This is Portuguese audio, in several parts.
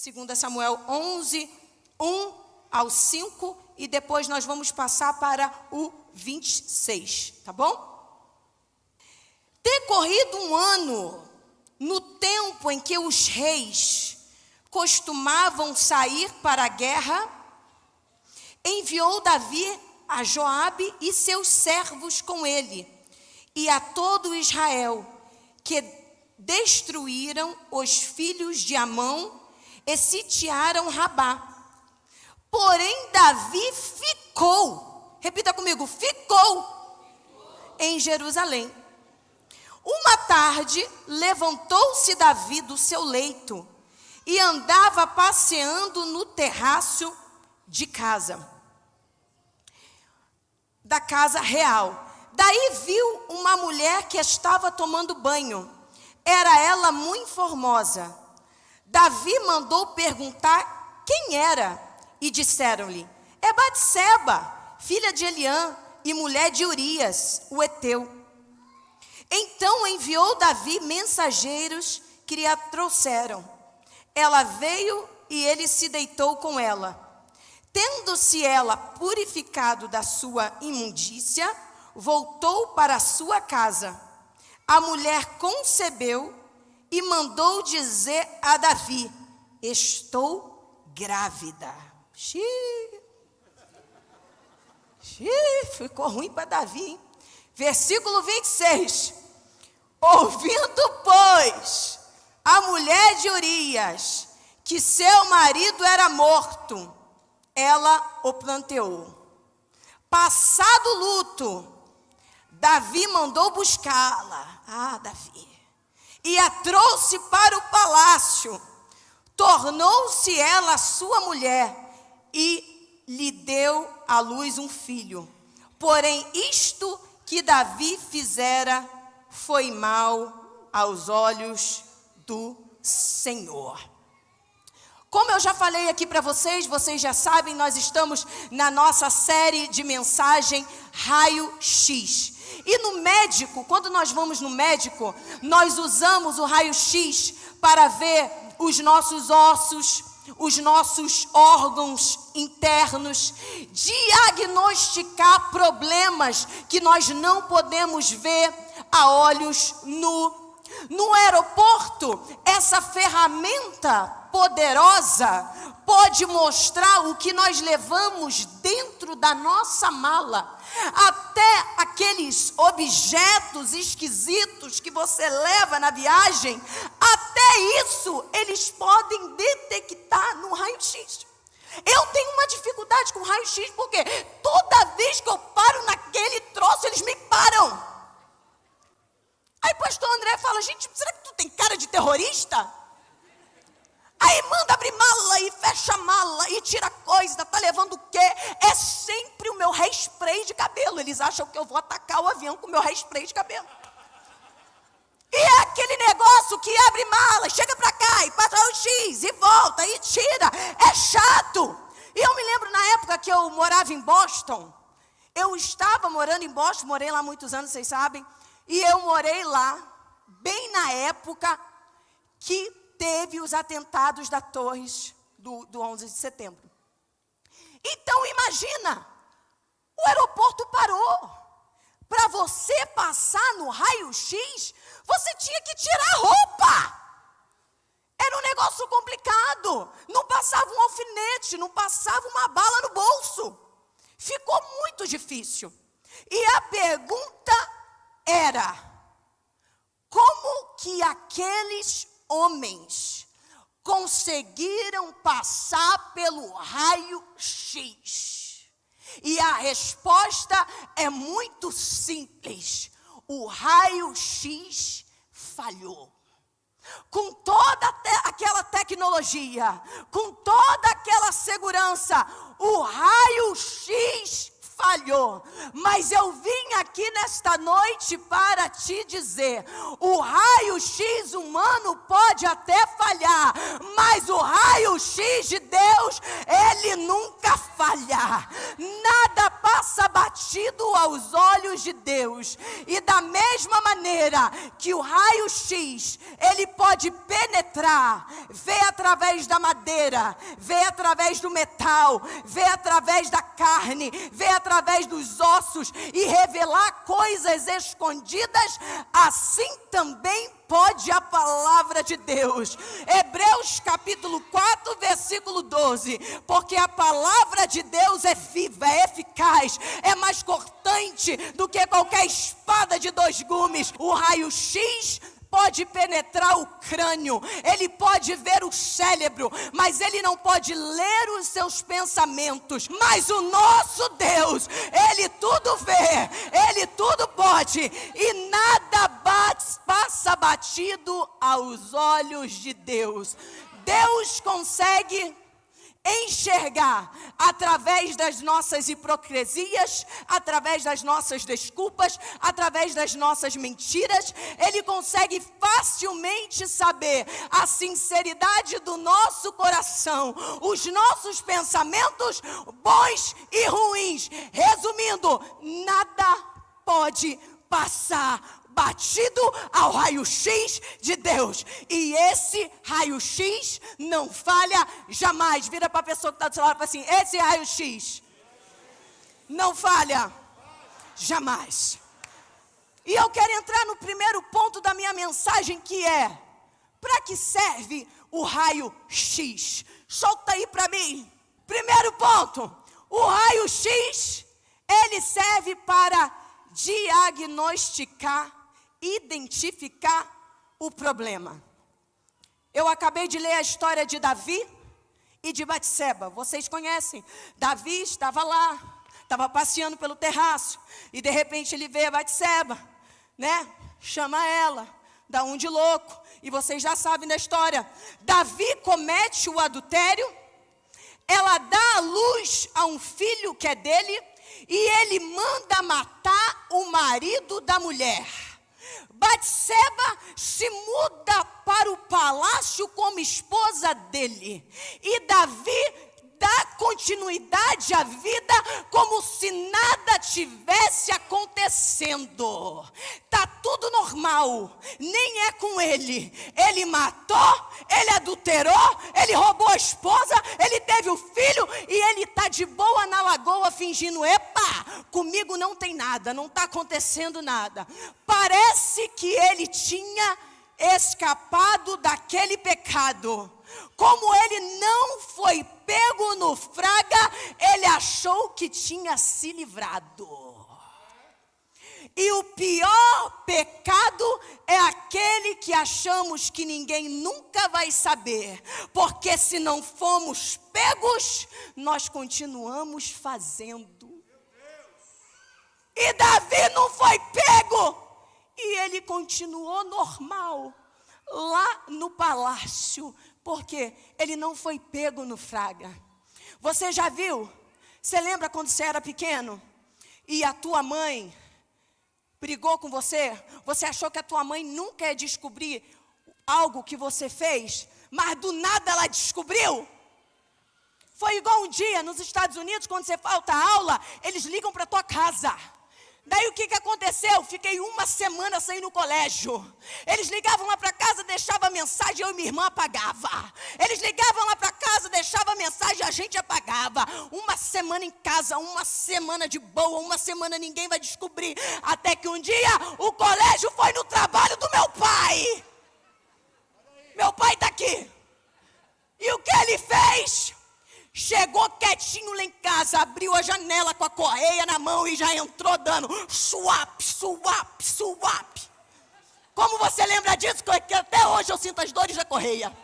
2 Samuel 11, 1 ao 5, e depois nós vamos passar para o 26, tá bom? Decorrido um ano, no tempo em que os reis costumavam sair para a guerra, enviou Davi a Joabe e seus servos com ele, e a todo Israel, que destruíram os filhos de Amon e sitiaram Rabá. Porém, Davi ficou, repita comigo, ficou em Jerusalém. Uma tarde, levantou-se Davi do seu leito e andava passeando no terraço de casa, da casa real. Daí viu uma mulher que estava tomando banho. Era ela muito formosa. Davi mandou perguntar quem era, e disseram-lhe: é Batseba, filha de Eliã e mulher de Urias, o heteu. Então enviou Davi mensageiros que lhe a trouxeram. Ela veio e ele se deitou com ela. Tendo-se ela purificado da sua imundícia, voltou para a sua casa. A mulher concebeu e mandou dizer a Davi: estou grávida. Ficou ruim para Davi, hein? Versículo 26. Ouvindo, pois, a mulher de Urias que seu marido era morto, ela o planteou. Passado o luto, Davi mandou buscá-la, Davi, e a trouxe para o palácio. Tornou-se ela sua mulher e lhe deu à luz um filho. Porém, isto que Davi fizera foi mal aos olhos do Senhor. Como eu já falei aqui para vocês já sabem, nós estamos na nossa série de mensagem Raio-X. E no médico, quando nós vamos no médico, nós usamos o raio-x para ver os nossos ossos, os nossos órgãos internos, diagnosticar problemas que nós não podemos ver a olhos nus. No aeroporto, essa ferramenta poderosa pode mostrar o que nós levamos dentro da nossa mala. Até aqueles objetos esquisitos que você leva na viagem, até isso eles podem detectar no raio-x. Eu tenho uma dificuldade com o raio-x, porque toda vez que eu paro naquele troço, eles me param. Aí pastor André fala: gente, será que tu tem cara de terrorista? Aí manda abrir mala e fecha a mala e tira coisa, tá levando o quê? É sempre o meu hairspray de cabelo. Eles acham que eu vou atacar o avião com o meu hairspray de cabelo. E é aquele negócio que abre mala, chega pra cá e passa o X e volta e tira. É chato. E eu me lembro na época que eu morava em Boston. Eu estava morando em Boston, morei lá há muitos anos, vocês sabem. E eu morei lá, bem na época que teve os atentados da Torres do 11 de setembro. Então, imagina, o aeroporto parou. Para você passar no raio-x, você tinha que tirar a roupa. Era um negócio complicado. Não passava um alfinete, não passava uma bala no bolso. Ficou muito difícil. E a pergunta era: como que aqueles homens conseguiram passar pelo raio-x? E a resposta é muito simples: o raio-x falhou. Com toda aquela tecnologia, com toda aquela segurança, o raio-x falhou. Mas eu vim aqui nesta noite para te dizer: o raio-x humano pode até falhar, mas o raio-x de Deus, ele nunca falha. Nada passa passa batido aos olhos de Deus. E da mesma maneira que o raio-x, ele pode penetrar, ver através da madeira, ver através do metal, ver através da carne, ver através dos ossos e revelar coisas escondidas, assim também pode a palavra de Deus. Hebreus capítulo 4, versículo 12. Porque a palavra de Deus é viva, é eficaz, é mais cortante do que qualquer espada de 2 gumes. O raio-x pode penetrar o crânio, ele pode ver o cérebro, mas ele não pode ler os seus pensamentos. Mas o nosso Deus, ele tudo vê, ele tudo pode, e nada passa batido aos olhos de Deus. Deus consegue enxergar através das nossas hipocrisias, através das nossas desculpas, através das nossas mentiras. Ele consegue facilmente saber a sinceridade do nosso coração, os nossos pensamentos bons e ruins. Resumindo, nada pode passar batido ao raio-x de Deus. E esse raio-x não falha jamais. Vira para a pessoa que está do seu lado e fala assim: esse raio-x não falha jamais. E eu quero entrar no primeiro ponto da minha mensagem, que é: para que serve o raio-x? Solta aí para mim. Primeiro ponto: o raio-x, ele serve para diagnosticar, identificar o problema. Eu acabei de ler a história de Davi e de Batseba. Vocês conhecem? Davi estava lá, estava passeando pelo terraço, e de repente ele vê a Batseba, né? Chama ela, dá um de louco, e vocês já sabem da história. Davi comete o adultério, ela dá à luz a um filho que é dele, e ele manda matar o marido da mulher. Batseba se muda para o palácio como esposa dele. E Davi dá continuidade à vida como se nada tivesse acontecendo. Tá tudo normal, nem é com ele. Ele matou, ele adulterou, ele roubou a esposa, ele teve o filho e ele tá de boa na lagoa fingindo: epa, comigo não tem nada, não tá acontecendo nada. Parece que ele tinha escapado daquele pecado. Como ele não foi pego no fraga, ele achou que tinha se livrado. E o pior pecado é aquele que achamos que ninguém nunca vai saber. Porque se não fomos pegos, nós continuamos fazendo. E Davi não foi pego. E ele continuou normal, lá no palácio. Porque ele não foi pego no fraga. Você já viu? Você lembra quando você era pequeno? E a tua mãe brigou com você? Você achou que a tua mãe nunca ia descobrir algo que você fez? Mas do nada ela descobriu? Foi igual um dia nos Estados Unidos, quando você falta aula, eles ligam para a tua casa. Daí o que aconteceu? Fiquei 1 semana sem ir no colégio. Eles ligavam lá para casa, deixavam mensagem, eu e minha irmã apagava. Eles ligavam lá para casa, deixavam mensagem, a gente apagava. 1 semana em casa, 1 semana de boa, 1 semana ninguém vai descobrir. Até que um dia o colégio foi no trabalho do meu pai. Meu pai está aqui. E o que ele fez? Chegou quietinho lá em casa, abriu a janela com a correia na mão e já entrou dando suap, suap, suap. Como você lembra disso? Que até hoje eu sinto as dores da correia.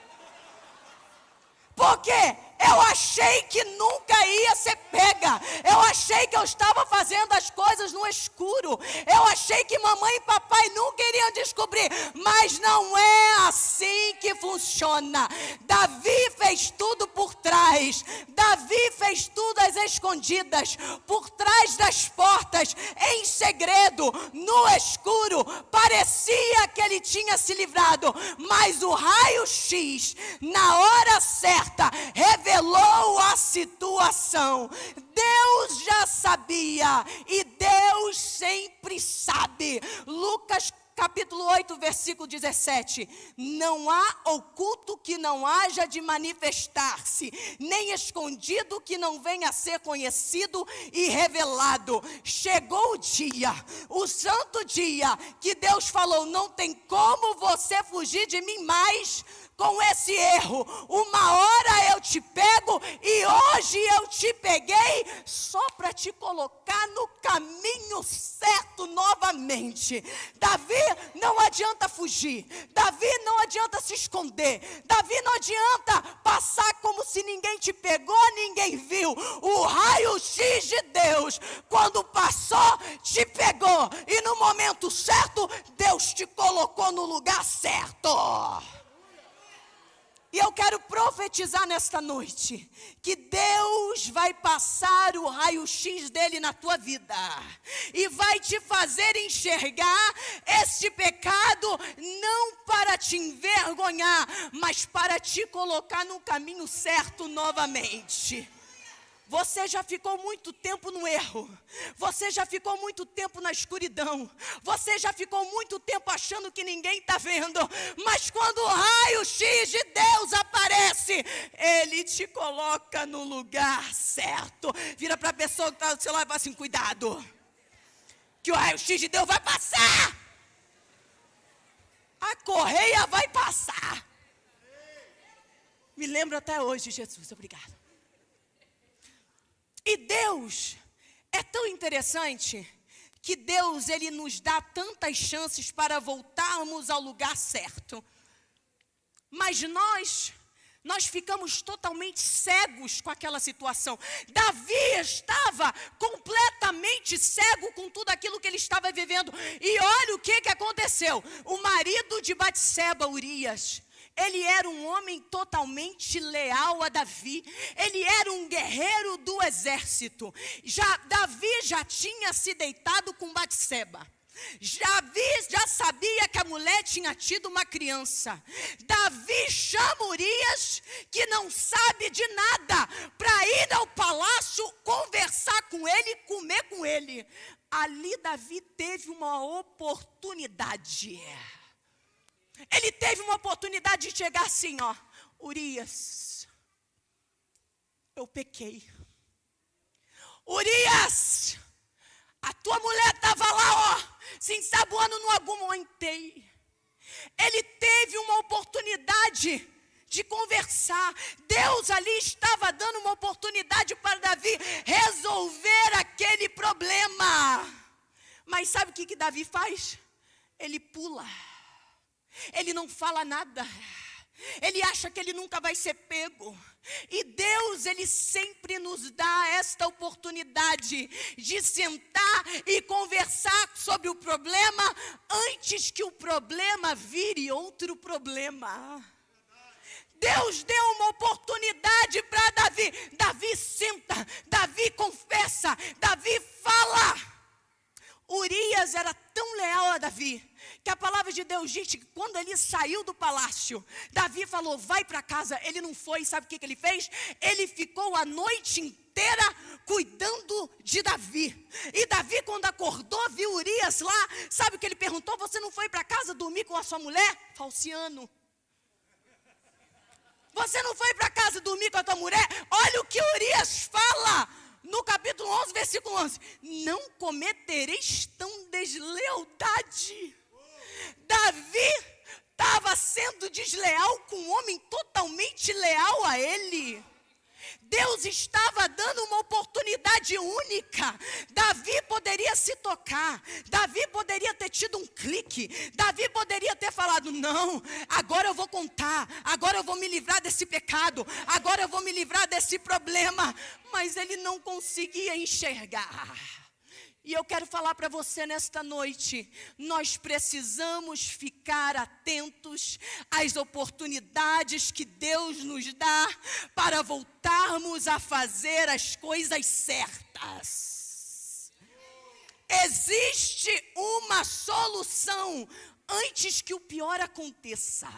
Por quê? Eu achei que nunca ia ser pega. Eu achei que eu estava fazendo as coisas no escuro. Eu achei que mamãe e papai nunca iriam descobrir. Mas não é assim que funciona. Davi fez tudo por trás. Davi fez tudo às escondidas, por trás das portas, em segredo, no escuro. Parecia que ele tinha se livrado. Mas o raio-x, na hora certa, revelou a situação. Deus já sabia e Deus sempre sabe. Lucas capítulo 8, versículo 17. Não há oculto que não haja de manifestar-se, nem escondido que não venha a ser conhecido e revelado. Chegou o dia, o santo dia, que Deus falou: não tem como você fugir de mim mais com esse erro. Uma hora eu te pego e hoje eu te peguei só para te colocar no caminho certo novamente. Davi, não adianta fugir. Davi, não adianta se esconder. Davi, não adianta passar como se ninguém te pegou, ninguém viu. O raio-x de Deus, quando passou, te pegou. E no momento certo, Deus te colocou no lugar certo. E eu quero profetizar nesta noite que Deus vai passar o raio-x dele na tua vida e vai te fazer enxergar este pecado não para te envergonhar, mas para te colocar no caminho certo novamente. Você já ficou muito tempo no erro. Você já ficou muito tempo na escuridão. Você já ficou muito tempo achando que ninguém está vendo. Mas quando o raio-x de Deus aparece, Ele te coloca no lugar certo. Vira para a pessoa que está do seu lado e fala assim: cuidado, que o raio-x de Deus vai passar. A correia vai passar. Me lembro até hoje, Jesus, obrigado. E Deus é tão interessante que Deus, Ele nos dá tantas chances para voltarmos ao lugar certo. Mas nós ficamos totalmente cegos com aquela situação. Davi estava completamente cego com tudo aquilo que ele estava vivendo. E olha o que aconteceu. O marido de Batseba, Urias, ele era um homem totalmente leal a Davi. Ele era um guerreiro do exército. Davi já tinha se deitado com Batseba. Davi já sabia que a mulher tinha tido uma criança. Davi chama Urias, que não sabe de nada, para ir ao palácio, conversar com ele, comer com ele. Ali Davi teve uma oportunidade. Ele teve uma oportunidade de chegar assim, ó: Urias, eu pequei. Urias, a tua mulher estava lá, ó, se ensaboando no aguentei. Ele teve uma oportunidade de conversar. Deus ali estava dando uma oportunidade para Davi resolver aquele problema. Mas sabe o que Davi faz? Ele pula. Ele não fala nada. Ele acha que ele nunca vai ser pego. E Deus, Ele sempre nos dá esta oportunidade de sentar e conversar sobre o problema antes que o problema vire outro problema. Deus deu uma oportunidade para Davi. Davi senta, Davi confessa, Davi fala. Urias era tão leal a Davi, que a palavra de Deus diz que quando ele saiu do palácio, Davi falou: vai para casa. Ele não foi. Sabe o que ele fez? Ele ficou a noite inteira cuidando de Davi. E Davi, quando acordou, viu Urias lá. Sabe o que ele perguntou? Você não foi para casa dormir com a sua mulher? Falciano. Você não foi para casa dormir com a tua mulher? Olha o que Urias fala no capítulo 11, versículo 11. Não cometereis tão deslealdade. Davi estava sendo desleal com um homem totalmente leal a ele. Deus estava dando uma oportunidade única. Davi poderia se tocar. Davi poderia ter tido um clique. Davi poderia ter falado: não, agora eu vou contar. Agora eu vou me livrar desse pecado. Agora eu vou me livrar desse problema. Mas ele não conseguia enxergar. E eu quero falar para você nesta noite, nós precisamos ficar atentos às oportunidades que Deus nos dá para voltarmos a fazer as coisas certas. Existe uma solução antes que o pior aconteça.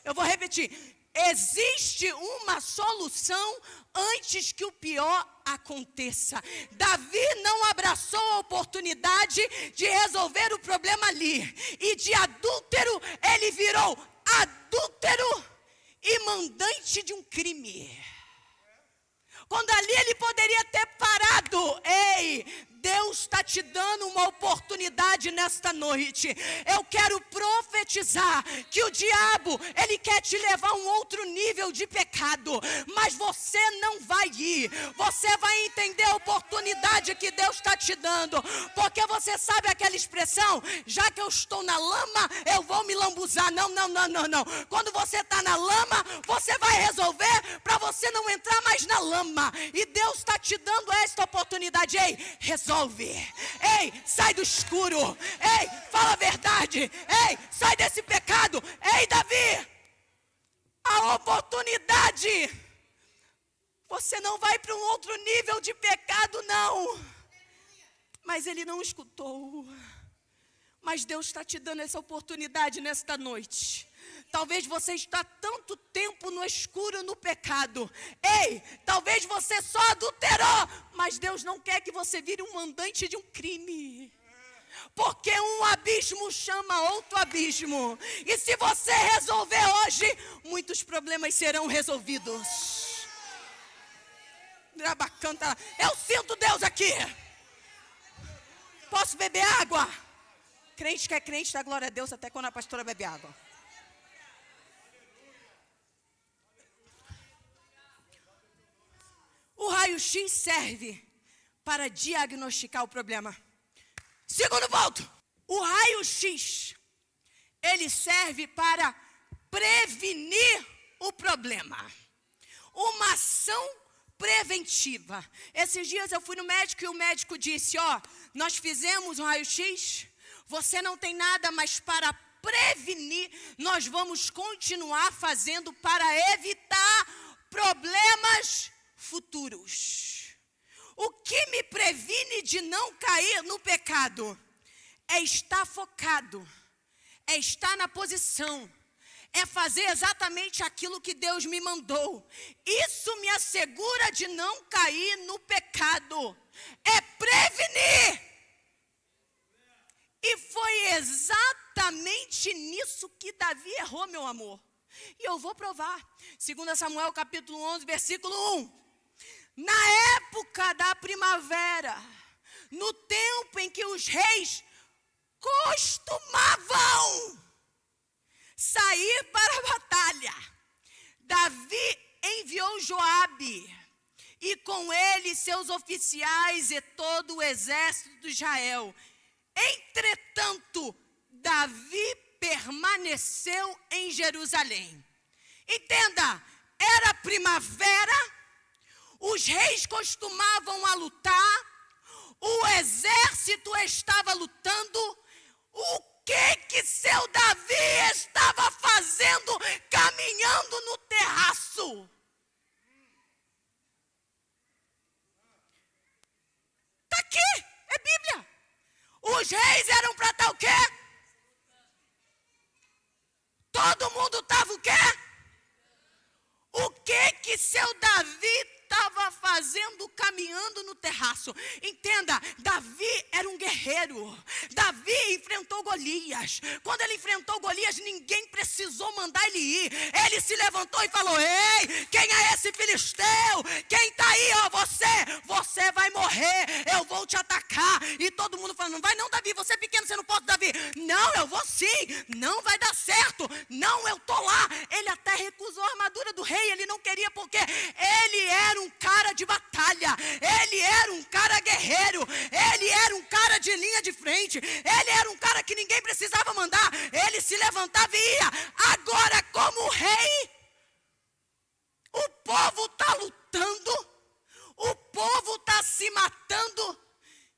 Eu vou repetir. existe uma solução antes que o pior aconteça. Davi não abraçou a oportunidade de resolver o problema ali. E de adúltero, ele virou adúltero e mandante de um crime. Quando ali ele poderia ter parado. Ei, Deus está te dando uma oportunidade nesta noite. Eu quero profetizar que o diabo, ele quer te levar a um outro nível de pecado. Mas você não vai ir. Você vai entender a oportunidade que Deus está te dando. Porque você sabe aquela expressão, já que eu estou na lama, eu vou me lambuzar. Não. Quando você está na lama, você vai resolver para você não entrar mais na lama. E Deus está te dando esta oportunidade. Ei, resolve. Ei, sai do escuro. Ei, fala a verdade. Ei, sai desse pecado. Ei, Davi, a oportunidade. Você não vai para um outro nível de pecado, não. Mas ele não escutou. Mas Deus está te dando essa oportunidade nesta noite. Talvez você está tanto tempo no escuro, no pecado. Ei, talvez você só adulterou, mas Deus não quer que você vire um mandante de um crime. Porque um abismo chama outro abismo. E se você resolver hoje, muitos problemas serão resolvidos. Eu sinto Deus aqui. Posso beber água? Crente que é crente dá glória a Deus até quando a pastora bebe água. O raio-x serve para diagnosticar o problema. Segundo ponto, o raio-x, ele serve para prevenir o problema. Uma ação preventiva. Esses dias eu fui no médico e o médico disse, nós fizemos um raio-x, você não tem nada, mas para prevenir, nós vamos continuar fazendo para evitar problemas futuros. O que me previne de não cair no pecado é estar focado, é estar na posição, é fazer exatamente aquilo que Deus me mandou. Isso me assegura de não cair no pecado, é prevenir. E foi exatamente nisso que Davi errou, meu amor. E eu vou provar. 2 Samuel capítulo 11, versículo 1. Na época da primavera, no tempo em que os reis costumavam sair para a batalha, Davi enviou Joabe e com ele seus oficiais e todo o exército de Israel. Entretanto, Davi permaneceu em Jerusalém. Entenda, era primavera, os reis costumavam a lutar, o exército estava lutando. O que seu Davi estava fazendo caminhando no terraço? Está aqui, é Bíblia. Os reis eram para estar o quê? Todo mundo estava o quê? O que seu Davi estava fazendo caminhando no terraço? Entenda, Davi era um guerreiro. Davi enfrentou Golias. Quando ele enfrentou Golias, ninguém precisou mandar ele ir. Ele se levantou e falou: ei, quem é esse filisteu? Quem está aí? Você vai morrer, eu vou te atacar. E todo mundo falando: não vai não, Davi, você é pequeno, você não pode, Davi. Não, eu vou sim, não vai dar certo. Não, eu tô lá. Ele até recusou a armadura do rei, ele não queria, porque ele era um cara de batalha, ele era um cara guerreiro, ele era um cara de linha de frente, ele era um cara que ninguém precisava mandar, ele se levantava e ia. Agora, como rei, o povo está lutando, o povo está se matando,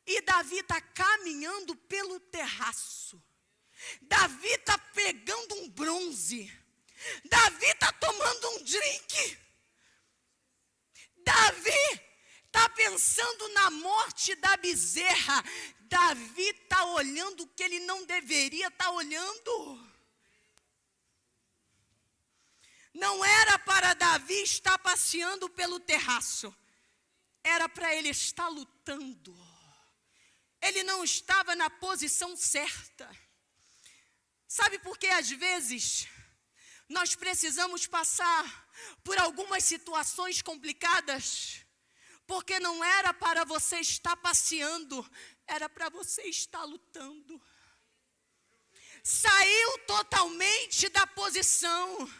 e Davi está caminhando pelo terraço. Davi está pegando um bronze, Davi está tomando um drink, Davi está pensando na morte da bezerra, Davi está olhando o que ele não deveria estar olhando. não era para Davi estar passeando pelo terraço, era para ele estar lutando. Ele não estava na posição certa. Sabe por que às vezes nós precisamos passar por algumas situações complicadas? Porque não era para você estar passeando, era para você estar lutando. Saiu totalmente da posição.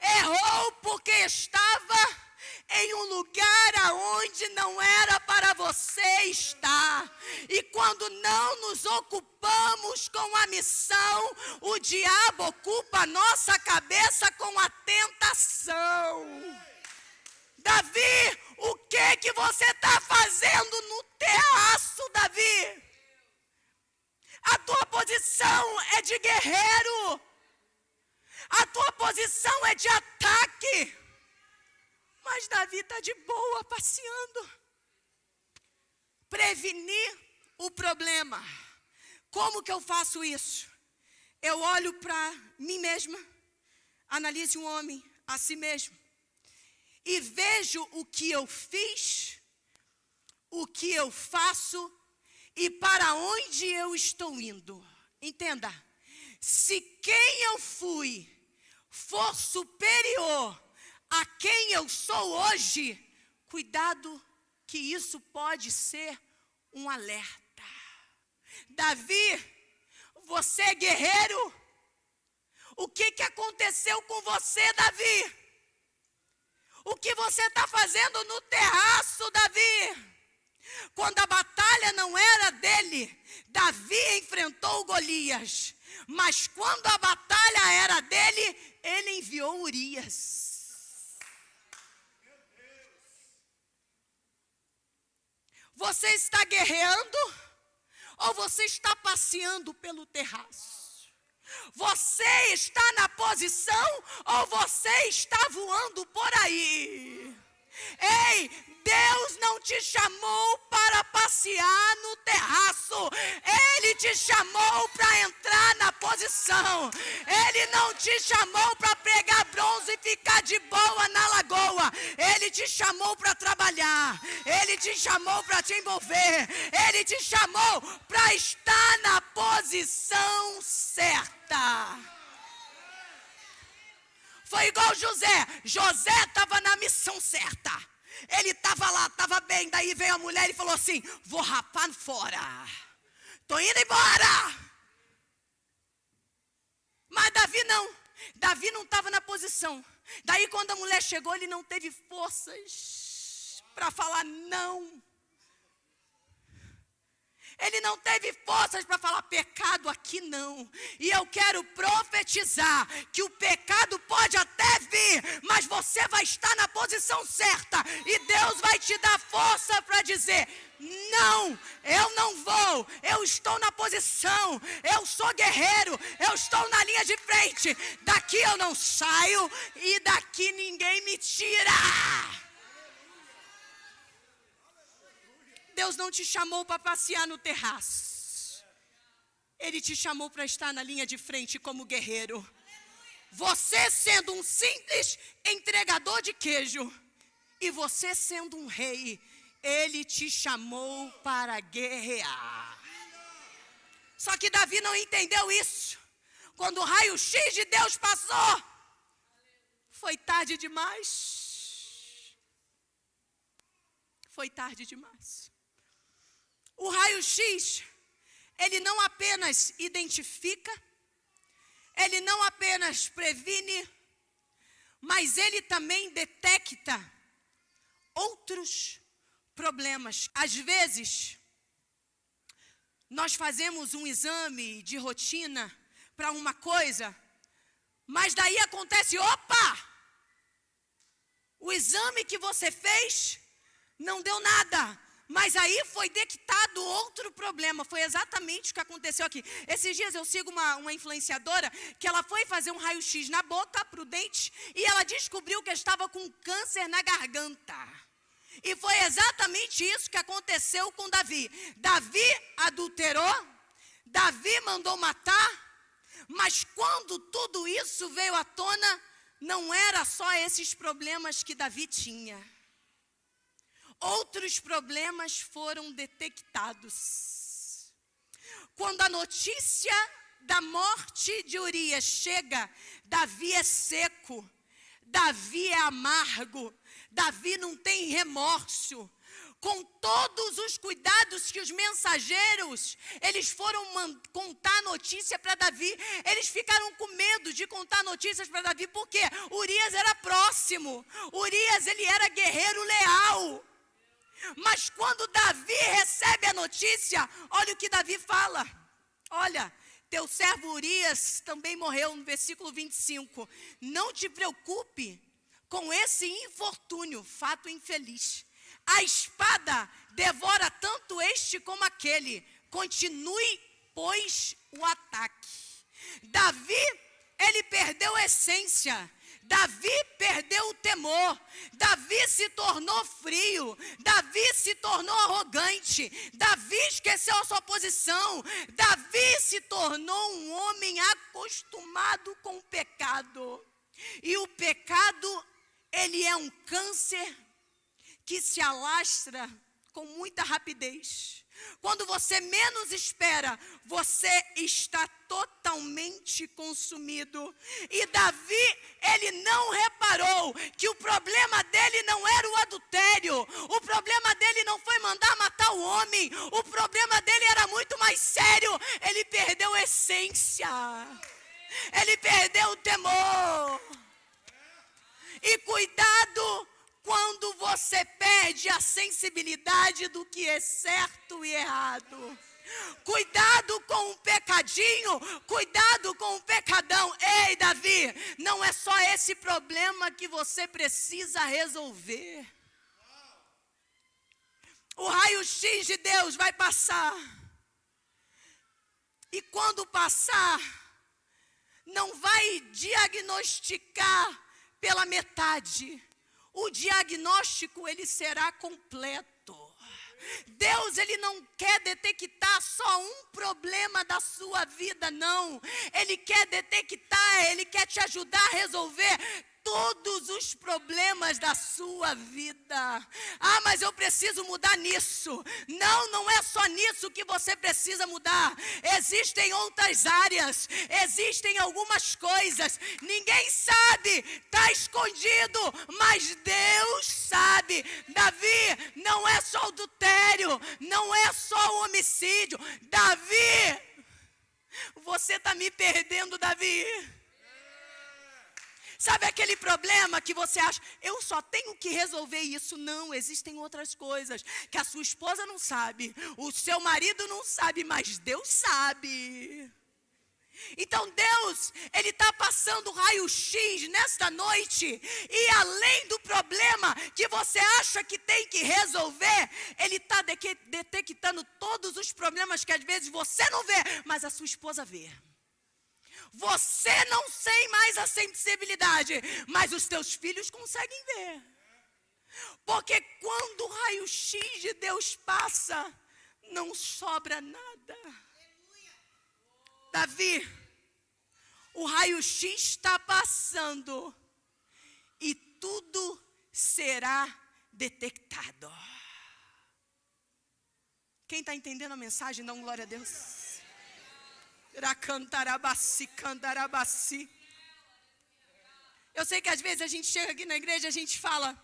Errou porque estava em um lugar aonde não era para você estar. E quando não nos ocupamos com a missão, o diabo ocupa a nossa cabeça com a tentação. Davi, o que você está fazendo no terraço, Davi? A tua posição é de guerreiro. A tua posição é de ataque. Mas Davi está de boa, passeando. Prevenir o problema. Como que eu faço isso? Eu olho para mim mesma, analiso um homem a si mesmo, e vejo o que eu fiz, o que eu faço e para onde eu estou indo. Entenda, se quem eu fui for superior a quem eu sou hoje, cuidado que isso pode ser um alerta. Davi, você é guerreiro? O que aconteceu com você, Davi? O que você está fazendo no terraço, Davi? Quando a batalha não era dele, Davi enfrentou Golias. Mas quando a batalha era dele, ele enviou Urias. Você está guerreando ou você está passeando pelo terraço? Você está na posição ou você está voando por aí? Ei, Deus não te chamou para passear no terraço. Ele te chamou para entrar na posição. Ele não te chamou para pegar bronze e ficar de boa na lagoa. Ele te chamou para trabalhar. Ele te chamou para te envolver. Ele te chamou para estar na posição certa. Foi igual José. José estava na missão certa. Ele estava lá, estava bem. Daí veio a mulher e falou assim: vou rapar fora. Estou indo embora. Mas Davi não. Davi não estava na posição. Daí quando a mulher chegou, ele não teve forças para falar não. Ele não teve forças para falar pecado aqui não. E eu quero profetizar que o pecado pode até vir, mas você vai estar na posição certa. E Deus vai te dar força para dizer: não, eu não vou. Eu estou na posição. Eu sou guerreiro. Eu estou na linha de frente. Daqui eu não saio e daqui ninguém me tira. Deus não te chamou para passear no terraço. Ele te chamou para estar na linha de frente como guerreiro. Você sendo um simples entregador de queijo e você sendo um rei, Ele te chamou para guerrear. Só que Davi não entendeu isso. Quando o raio-x de Deus passou, foi tarde demais. Foi tarde demais. O raio-x, ele não apenas identifica, ele não apenas previne, mas ele também detecta outros problemas. Às vezes, nós fazemos um exame de rotina para uma coisa, mas daí acontece, opa! O exame que você fez não deu nada. Mas aí foi detectado outro problema. Foi exatamente o que aconteceu aqui. Esses dias eu sigo uma influenciadora que ela foi fazer um raio-x na boca, pro dente, e ela descobriu que estava com câncer na garganta. E foi exatamente isso que aconteceu com Davi. Davi adulterou, Davi mandou matar, mas quando tudo isso veio à tona, não era só esses problemas que Davi tinha. Outros problemas foram detectados. Quando a notícia da morte de Urias chega, Davi é seco, Davi é amargo, Davi não tem remorso. Com todos os cuidados que os mensageiros, eles foram contar a notícia para Davi, eles ficaram com medo de contar notícias para Davi, porque Urias era próximo, Urias ele era guerreiro leal. Mas quando Davi recebe a notícia, olha o que Davi fala. Olha, teu servo Urias também morreu, no versículo 25. Não te preocupe com esse infortúnio, fato infeliz. A espada devora tanto este como aquele. Continue, pois, o ataque. Davi, ele perdeu a essência. Davi perdeu o temor. Davi se tornou frio. Davi se tornou arrogante. Davi esqueceu a sua posição. Davi se tornou um homem acostumado com o pecado. E o pecado, ele é um câncer que se alastra com muita rapidez. Quando você menos espera, você está totalmente consumido. E Davi, ele não reparou que o problema dele não era o adultério. O problema dele não foi mandar matar o homem. O problema dele era muito mais sério. Ele perdeu a essência. Ele perdeu o temor. E cuidado quando você perde a sensibilidade do que é certo e errado. Cuidado com o pecadinho, cuidado com o pecadão. Ei, Davi, não é só esse problema que você precisa resolver. O raio-x de Deus vai passar. E quando passar, não vai diagnosticar pela metade. O diagnóstico, ele será completo. Deus, ele não quer detectar só um problema da sua vida, não. Ele quer detectar, ele quer te ajudar a resolver todos os problemas da sua vida. Ah, mas eu preciso mudar nisso. Não, não é só nisso que você precisa mudar. Existem outras áreas, existem algumas coisas. Ninguém sabe, está escondido, mas Deus sabe. Davi, não é só o adultério, não é só o homicídio. Davi, você está me perdendo, Davi. Sabe aquele problema que você acha, eu só tenho que resolver isso? Não, existem outras coisas que a sua esposa não sabe, o seu marido não sabe, mas Deus sabe. Então Deus, ele está passando raio-x nesta noite, e além do problema que você acha que tem que resolver, ele está detectando todos os problemas que às vezes você não vê, mas a sua esposa vê. Você não tem mais a sensibilidade, mas os teus filhos conseguem ver. Porque quando o raio-x de Deus passa, não sobra nada. Davi, o raio-x está passando e tudo será detectado. Quem está entendendo a mensagem, dá uma glória a Deus. Eu sei que às vezes a gente chega aqui na igreja e a gente fala,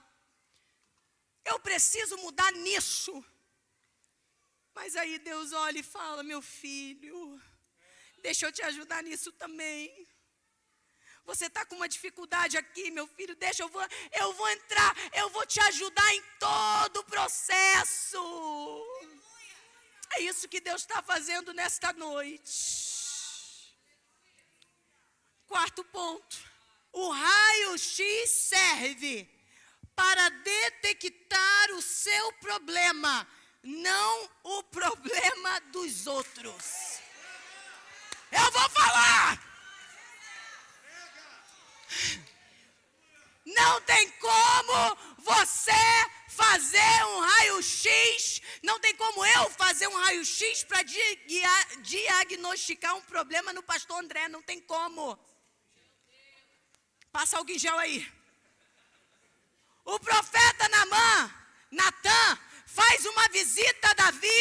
eu preciso mudar nisso. Mas aí Deus olha e fala, meu filho, deixa eu te ajudar nisso também. Você está com uma dificuldade aqui, meu filho, deixa, eu vou entrar, eu vou te ajudar em todo o processo. É isso que Deus está fazendo nesta noite. Quarto ponto, o raio-x serve para detectar o seu problema, não o problema dos outros. Eu vou falar! Não tem como você fazer um raio-x, não tem como eu fazer um raio-x para diagnosticar um problema no pastor André, não tem como. Passa álcool em gel aí. O profeta Natan, faz uma visita a Davi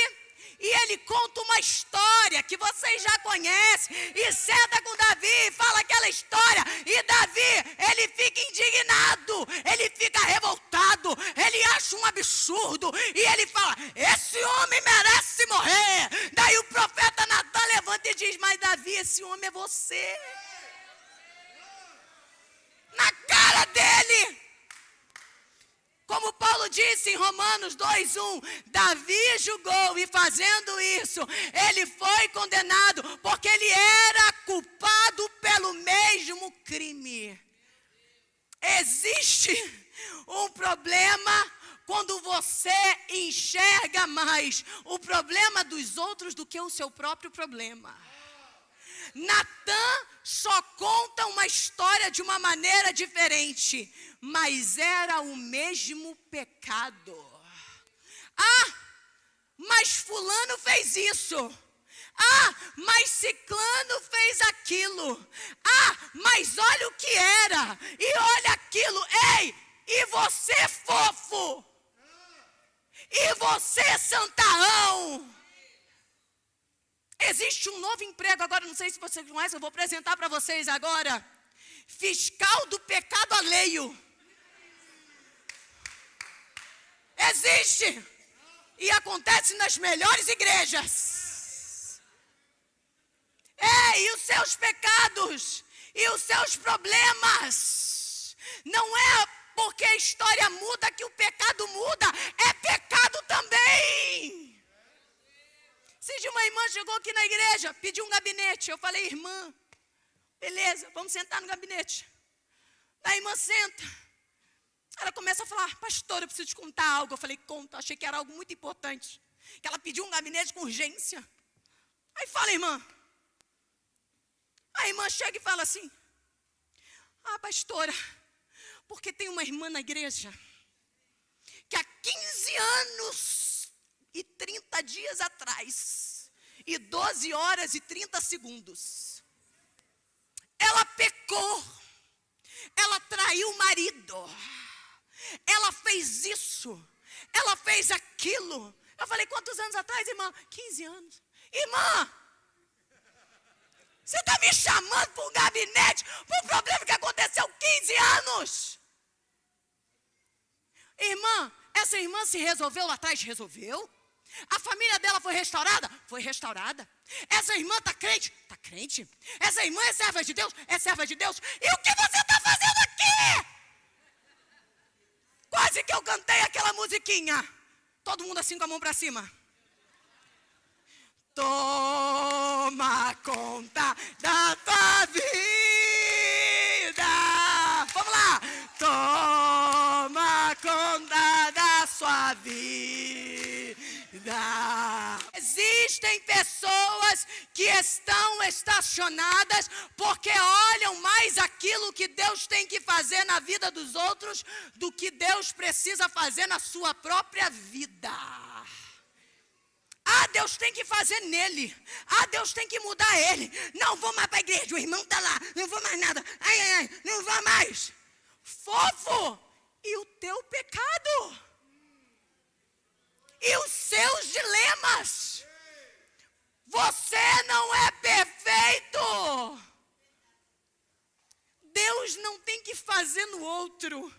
e ele conta uma história que vocês já conhecem e senta com Davi e fala aquela história. E Davi, ele fica indignado, ele fica revoltado, ele acha um absurdo e ele fala: esse homem merece morrer. Daí o profeta Natan levanta e diz: mas Davi, esse homem é você. Na cara dele. Como Paulo disse em Romanos 2:1, Davi julgou e fazendo isso, ele foi condenado porque ele era culpado pelo mesmo crime. Existe um problema quando você enxerga mais o problema dos outros do que o seu próprio problema. Natan só conta uma história de uma maneira diferente, mas era o mesmo pecado. Ah, mas fulano fez isso. Ah, mas ciclano fez aquilo. Ah, mas olha o que era. E olha aquilo. Ei, e você fofo? E você santarrão? Existe um novo emprego agora, não sei se vocês conhecem, eu vou apresentar para vocês agora. Fiscal do pecado alheio. Existe. E acontece nas melhores igrejas. E os seus pecados, e os seus problemas. Não é porque a história muda que o pecado muda, é pecado também. Se de uma irmã chegou aqui na igreja, pediu um gabinete. Eu falei: irmã, beleza, vamos sentar no gabinete. A irmã senta. Ela começa a falar: pastor, eu preciso te contar algo. Eu falei: conta, achei que era algo muito importante. Que ela pediu um gabinete com urgência. Aí fala: irmã. A irmã chega e fala assim: ah, pastora, porque tem uma irmã na igreja que há 15 anos e 30 dias atrás, e 12 horas e 30 segundos, ela pecou, ela traiu o marido, ela fez isso, ela fez aquilo. Eu falei: quantos anos atrás, irmã? 15 anos. Irmã, você está me chamando para um gabinete por um problema que aconteceu 15 anos? Irmã, essa irmã se resolveu lá atrás? Resolveu. A família dela foi restaurada? Foi restaurada. Essa irmã está crente? Está crente. Essa irmã é serva de Deus? É serva de Deus. E o que você está fazendo aqui? Quase que eu cantei aquela musiquinha. Todo mundo assim com a mão para cima. Toma conta da tua vida. Vamos lá. Toma conta da sua vida. Existem pessoas que estão estacionadas porque olham mais aquilo que Deus tem que fazer na vida dos outros do que Deus precisa fazer na sua própria vida. Ah, Deus tem que fazer nele. Ah, Deus tem que mudar ele. Não vou mais para a igreja, o irmão está lá. Não vou mais nada. Ai, não vou mais. Fofo, e o teu pecado? E os seus dilemas? Você não é perfeito. Deus não tem que fazer no outro.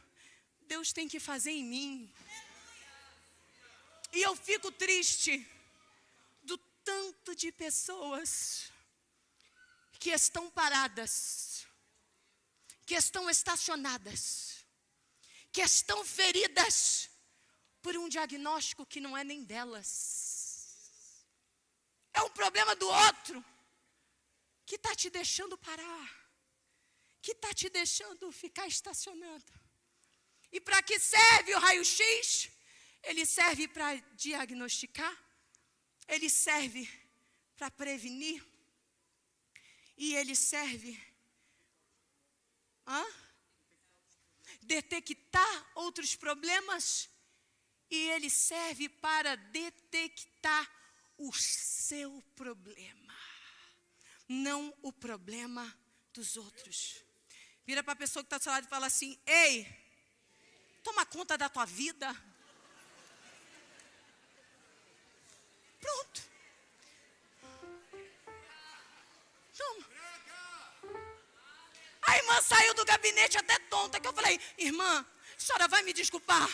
Deus tem que fazer em mim. E eu fico triste do tanto de pessoas que estão paradas, que estão estacionadas, que estão feridas por um diagnóstico que não é nem delas. É um problema do outro que está te deixando parar, que está te deixando ficar estacionado. E para que serve o raio-x? Ele serve para diagnosticar, ele serve para prevenir, e ele serve detectar outros problemas, e ele serve para detectar o seu problema, não o problema dos outros. Vira para a pessoa que está do seu lado e fala assim: ei, toma conta da tua vida. Pronto. Toma. A irmã saiu do gabinete até tonta, que eu falei: irmã, a senhora vai me desculpar,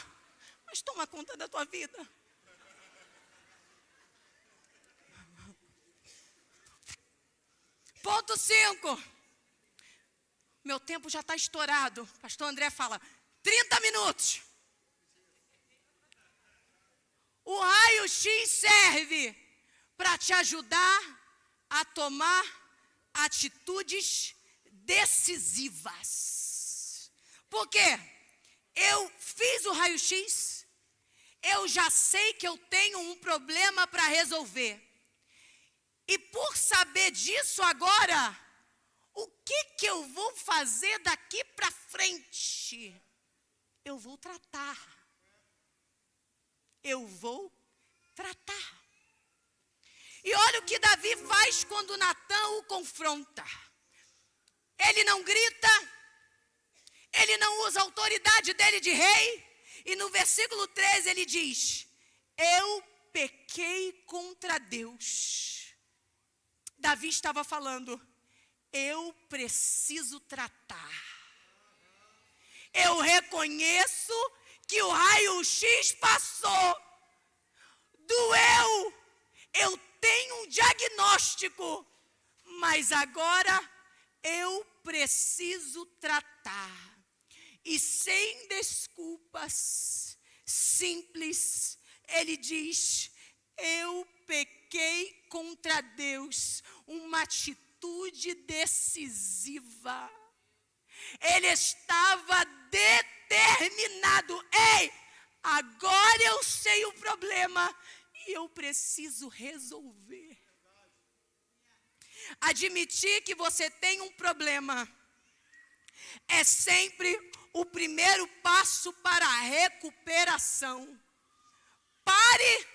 mas toma conta da tua vida. Ponto 5. Meu tempo já está estourado. Pastor André fala: 30 minutos. O raio-x serve para te ajudar a tomar atitudes decisivas. Por quê? Eu fiz o raio-x, eu já sei que eu tenho um problema para resolver. E por saber disso agora, o que eu vou fazer daqui para frente? Eu vou tratar. Eu vou tratar. E olha o que Davi faz quando Natã o confronta. Ele não grita, ele não usa a autoridade dele de rei. E no versículo 13 ele diz: eu pequei contra Deus. Davi estava falando: eu preciso tratar. Eu reconheço que o raio-x passou. Doeu. Eu tenho um diagnóstico. Mas agora eu preciso tratar. E sem desculpas, simples, ele diz: eu pequei contra Deus. Uma atitude decisiva. Ele estava determinado. Ei, agora eu sei o problema e eu preciso resolver. Admitir que você tem um problema é sempre o primeiro passo para a recuperação. Pare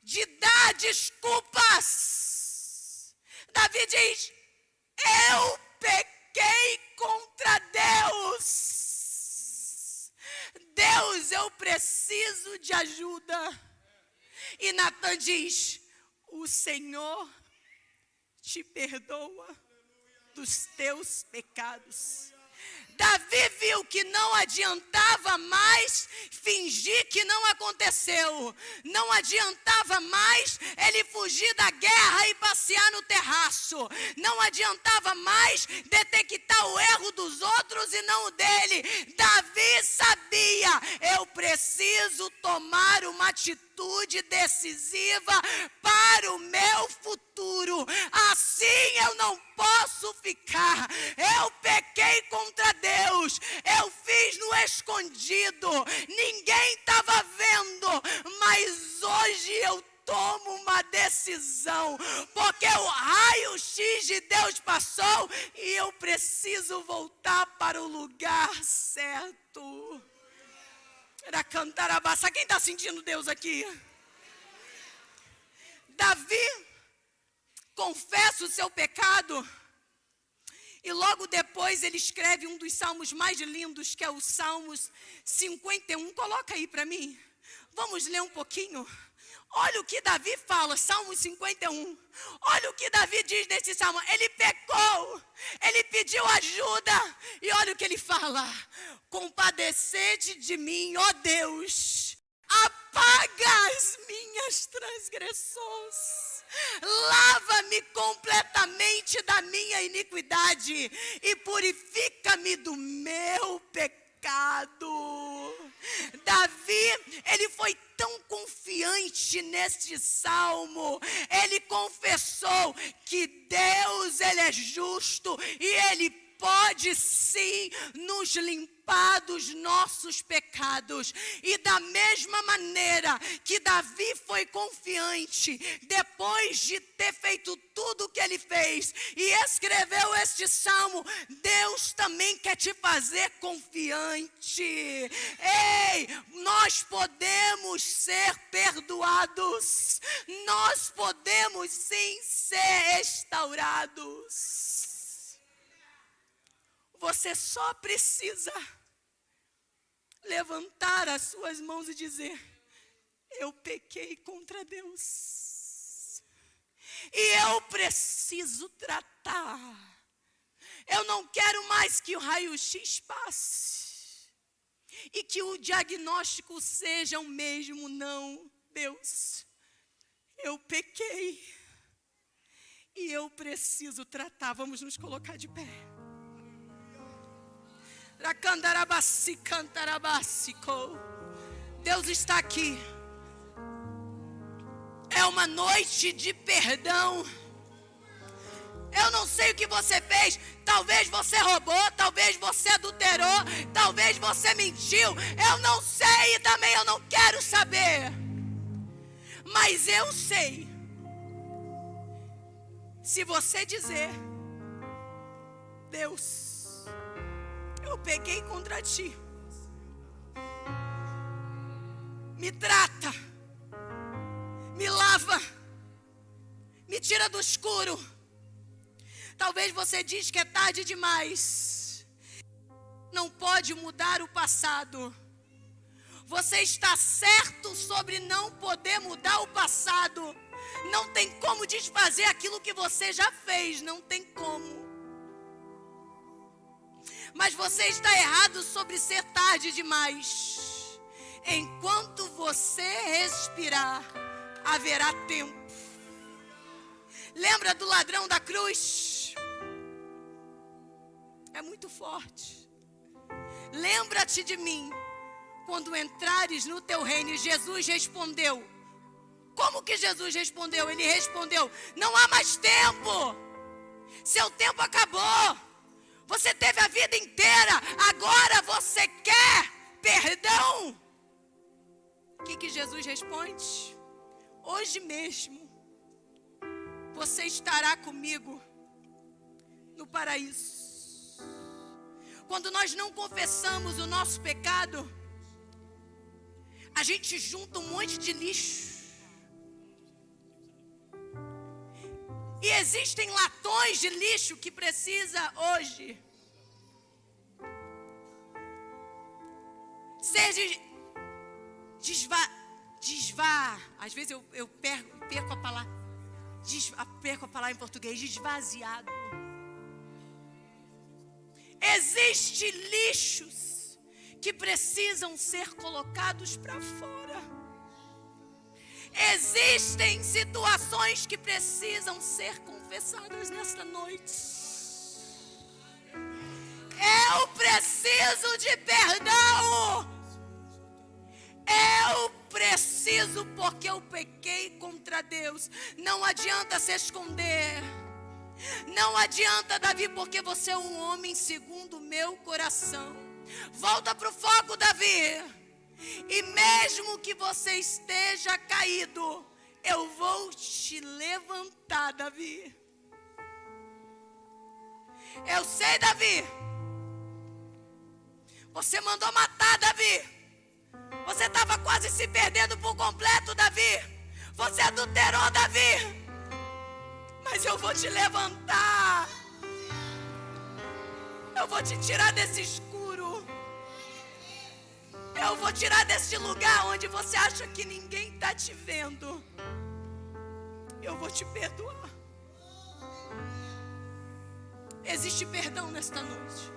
de dar desculpas. Davi diz: eu pequei contra Deus. Deus, eu preciso de ajuda. E Natã diz: o Senhor te perdoa dos teus pecados. Davi viu que não adiantava mais fingir que não aconteceu. Não adiantava mais ele fugir da guerra e passear no terraço. Não adiantava mais detectar o erro dos outros e não o dele. Davi sabia: eu preciso tomar uma atitude decisiva para o meu futuro. Assim eu não posso ficar. Eu pequei contra Deus. Eu fiz no escondido. Ninguém estava vendo. Mas hoje eu tomo uma decisão. Porque o raio-x de Deus passou e eu preciso voltar para o lugar certo. Era cantar a baça. Quem está sentindo Deus aqui? Davi confessa o seu pecado. E logo depois ele escreve um dos salmos mais lindos, que é o Salmos 51. Coloca aí para mim. Vamos ler um pouquinho. Olha o que Davi fala, Salmo 51. Olha o que Davi diz nesse salmo. Ele pecou, ele pediu ajuda. E olha o que ele fala: compadecete de mim, ó Deus. Apaga as minhas transgressões. Lava-me completamente da minha iniquidade e purifica-me do meu pecado. Davi, ele foi tão confiante neste salmo. Ele confessou que Deus, ele é justo e ele pode sim nos limpar dos nossos pecados. E da mesma maneira que Davi foi confiante, depois de ter feito tudo o que ele fez e escreveu este salmo, Deus também quer te fazer confiante. Ei, nós podemos ser perdoados. Nós podemos sim ser restaurados. Você só precisa levantar as suas mãos e dizer: eu pequei contra Deus. E eu preciso tratar. Eu não quero mais que o raio-x passe. E que o diagnóstico seja o mesmo. Não, Deus. Eu pequei. E eu preciso tratar. Vamos nos colocar de pé. Deus está aqui. É uma noite de perdão. Eu não sei o que você fez. Talvez você roubou, talvez você adulterou, talvez você mentiu. Eu não sei e também eu não quero saber. Mas eu sei. Se você dizer: Deus, eu pequei contra ti. Me trata. Me lava. Me tira do escuro. Talvez você diz que é tarde demais. Não pode mudar o passado. Você está certo sobre não poder mudar o passado. Não tem como desfazer aquilo que você já fez. Não tem como. Mas você está errado sobre ser tarde demais. Enquanto você respirar, haverá tempo. Lembra do ladrão da cruz? É muito forte. Lembra-te de mim quando entrares no teu reino. E Jesus respondeu. Como que Jesus respondeu? Ele respondeu: não há mais tempo. Seu tempo acabou. Você teve a vida inteira. Agora você quer perdão? O que Jesus responde? Hoje mesmo você estará comigo no paraíso. Quando nós não confessamos o nosso pecado, a gente junta um monte de lixo. E existem latões de lixo que precisa hoje ser às vezes eu perco a palavra. Perco a palavra em português. Desvaziado. Existem lixos que precisam ser colocados para fora. Existem situações que precisam ser confessadas nesta noite. Eu preciso de perdão. Eu preciso, porque eu pequei contra Deus. Não adianta se esconder. Não adianta, Davi, porque você é um homem segundo o meu coração. Volta para o foco, Davi. E mesmo que você esteja caído, eu vou te levantar, Davi. Eu sei, Davi. Você mandou matar, Davi. Você estava quase se perdendo por completo, Davi. Você adulterou, Davi. Mas eu vou te levantar. Eu vou te tirar desse escuro. Eu vou tirar desse lugar onde você acha que ninguém está te vendo. Eu vou te perdoar. Existe perdão nesta noite.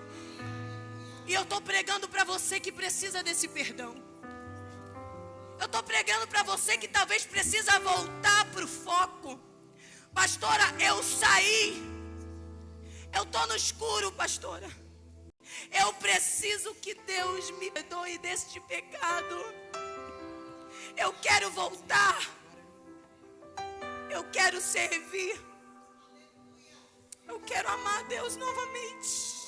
E eu estou pregando para você que precisa desse perdão. Eu estou pregando para você que talvez precisa voltar para o foco. Pastora, eu saí. Eu estou no escuro, pastora. Eu preciso que Deus me perdoe deste pecado. Eu quero voltar. Eu quero servir. Eu quero amar Deus novamente.